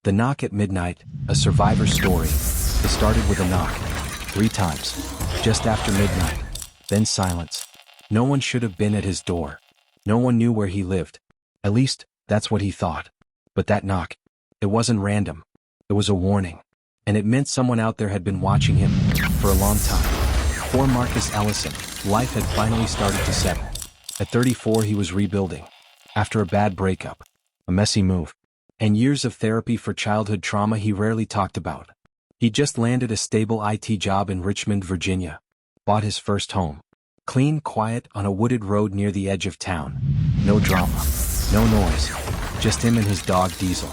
The Knock at Midnight, a survivor story. It started with a knock. 3 times. Just after midnight. Then silence. No one should have been at his door. No one knew where he lived. At least, that's what he thought. But that knock, it wasn't random. It was a warning. And it meant someone out there had been watching him for a long time. For Marcus Ellison, life had finally started to settle. At 34 he was rebuilding. After a bad breakup. A messy move. And years of therapy for childhood trauma he rarely talked about. He just landed a stable IT job in Richmond, Virginia. Bought his first home. Clean, quiet, on a wooded road near the edge of town. No drama. No noise. Just him and his dog Diesel.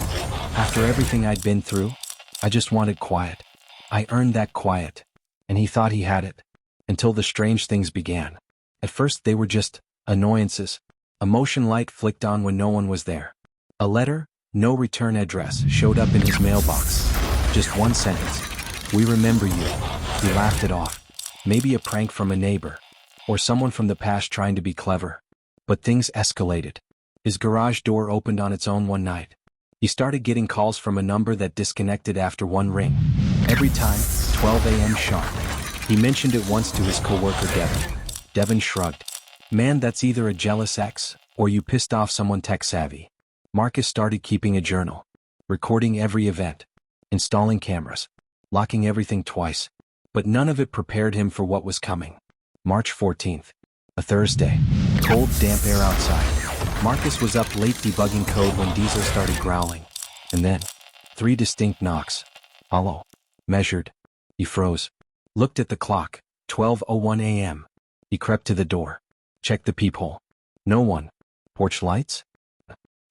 After everything I'd been through, I just wanted quiet. I earned that quiet. And he thought he had it. Until the strange things began. At first they were just annoyances. A motion light flicked on when no one was there. A letter, no return address, showed up in his mailbox. Just one sentence. "We remember you." He laughed it off. Maybe a prank from a neighbor. Or someone from the past trying to be clever. But things escalated. His garage door opened on its own one night. He started getting calls from a number that disconnected after one ring. Every time, 12 a.m. sharp. He mentioned it once to his coworker Devin. Devin shrugged. "Man, that's either a jealous ex, or you pissed off someone tech-savvy." Marcus started keeping a journal. Recording every event. Installing cameras. Locking everything twice. But none of it prepared him for what was coming. March 14th. A Thursday. Cold, damp air outside. Marcus was up late debugging code when Diesel started growling. And then, 3 distinct knocks. Hollow. Measured. He froze. Looked at the clock. 12:01 a.m. He crept to the door. Checked the peephole. No one. Porch lights?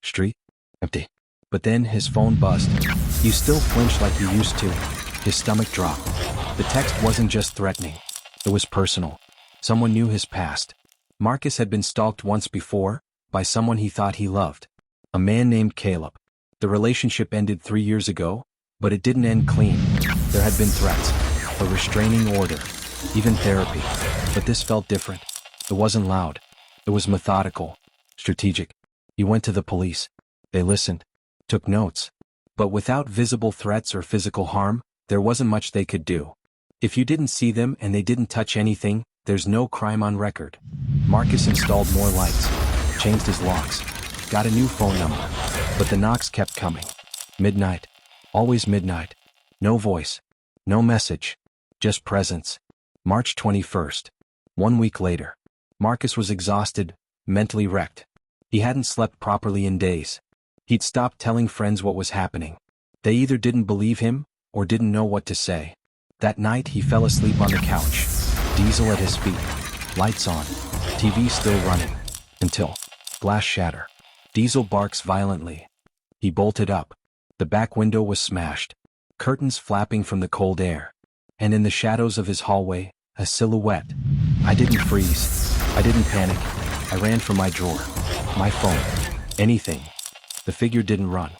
Street? Empty. But then his phone buzzed. "You still flinch like you used to." His stomach dropped. The text wasn't just threatening. It was personal. Someone knew his past. Marcus had been stalked once before, by someone he thought he loved. A man named Caleb. The relationship ended 3 years ago, but it didn't end clean. There had been threats, a restraining order, even therapy. But this felt different. It wasn't loud. It was methodical, strategic. He went to the police. They listened, took notes. But without visible threats or physical harm, there wasn't much they could do. If you didn't see them and they didn't touch anything, there's no crime on record. Marcus installed more lights, changed his locks, got a new phone number. But the knocks kept coming. Midnight. Always midnight. No voice. No message. Just presence. March 21st. 1 week later. Marcus was exhausted, mentally wrecked. He hadn't slept properly in days. He'd stopped telling friends what was happening. They either didn't believe him, or didn't know what to say. That night he fell asleep on the couch. Diesel at his feet. Lights on. TV still running. Until glass shatter. Diesel barks violently. He bolted up. The back window was smashed. Curtains flapping from the cold air. And in the shadows of his hallway, a silhouette. I didn't freeze. I didn't panic. I ran for my drawer. My phone. Anything. The figure didn't run.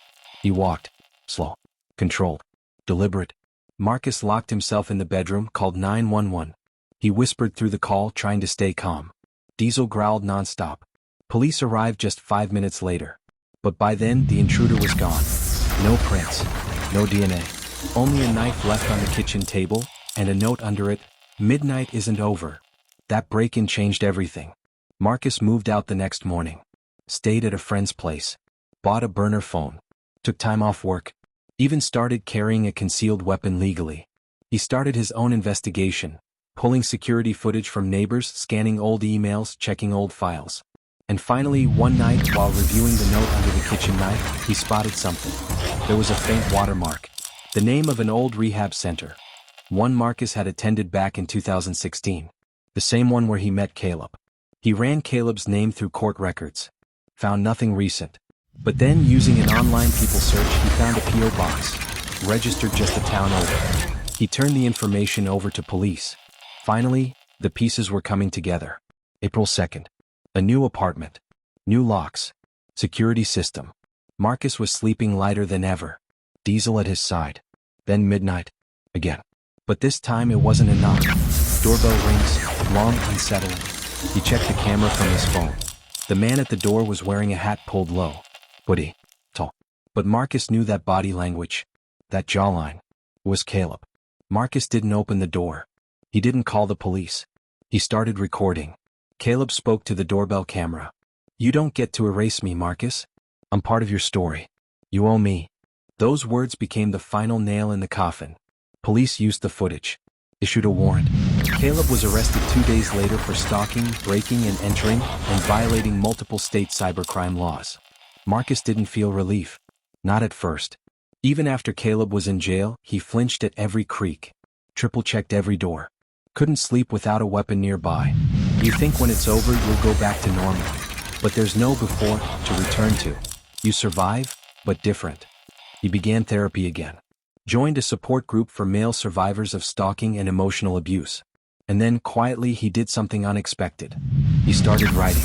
He walked. Slow. Controlled. Deliberate. Marcus locked himself in the bedroom, called 911. He whispered through the call, trying to stay calm. Diesel growled nonstop. Police arrived just 5 minutes later. But by then, the intruder was gone. No prints. No DNA. Only a knife left on the kitchen table, and a note under it, "Midnight isn't over." That break-in changed everything. Marcus moved out the next morning. Stayed at a friend's place. Bought a burner phone. Took time off work. Even started carrying a concealed weapon legally. He started his own investigation, pulling security footage from neighbors, scanning old emails, checking old files. And finally, one night, while reviewing the note under the kitchen knife, he spotted something. There was a faint watermark. The name of an old rehab center. One Marcus had attended back in 2016. The same one where he met Caleb. He ran Caleb's name through court records. Found nothing recent. But then, using an online people search, he found a P.O. box, registered just a town over. He turned the information over to police. Finally, the pieces were coming together. April 2nd. A new apartment. New locks. Security system. Marcus was sleeping lighter than ever. Diesel at his side. Then midnight. Again. But this time it wasn't a knock. Doorbell rings, long, unsettling. He checked the camera from his phone. The man at the door was wearing a hat pulled low. Hoodie. Tall. But Marcus knew that body language, that jawline, was Caleb. Marcus didn't open the door. He didn't call the police. He started recording. Caleb spoke to the doorbell camera. "You don't get to erase me, Marcus. I'm part of your story. You owe me." Those words became the final nail in the coffin. Police used the footage, issued a warrant. Caleb was arrested 2 days later for stalking, breaking and entering, and violating multiple state cybercrime laws. Marcus didn't feel relief. Not at first. Even after Caleb was in jail, he flinched at every creak. Triple-checked every door. Couldn't sleep without a weapon nearby. You think when it's over you'll go back to normal. But there's no before to return to. You survive, but different. He began therapy again. Joined a support group for male survivors of stalking and emotional abuse. And then, quietly, he did something unexpected. He started writing.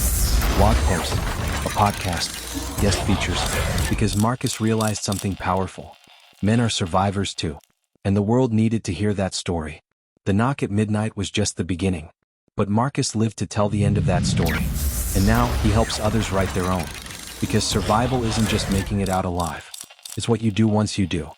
Blog posts, a podcast, guest features, because Marcus realized something powerful. Men are survivors too. And the world needed to hear that story. The knock at midnight was just the beginning. But Marcus lived to tell the end of that story. And now, he helps others write their own. Because survival isn't just making it out alive. It's what you do once you do.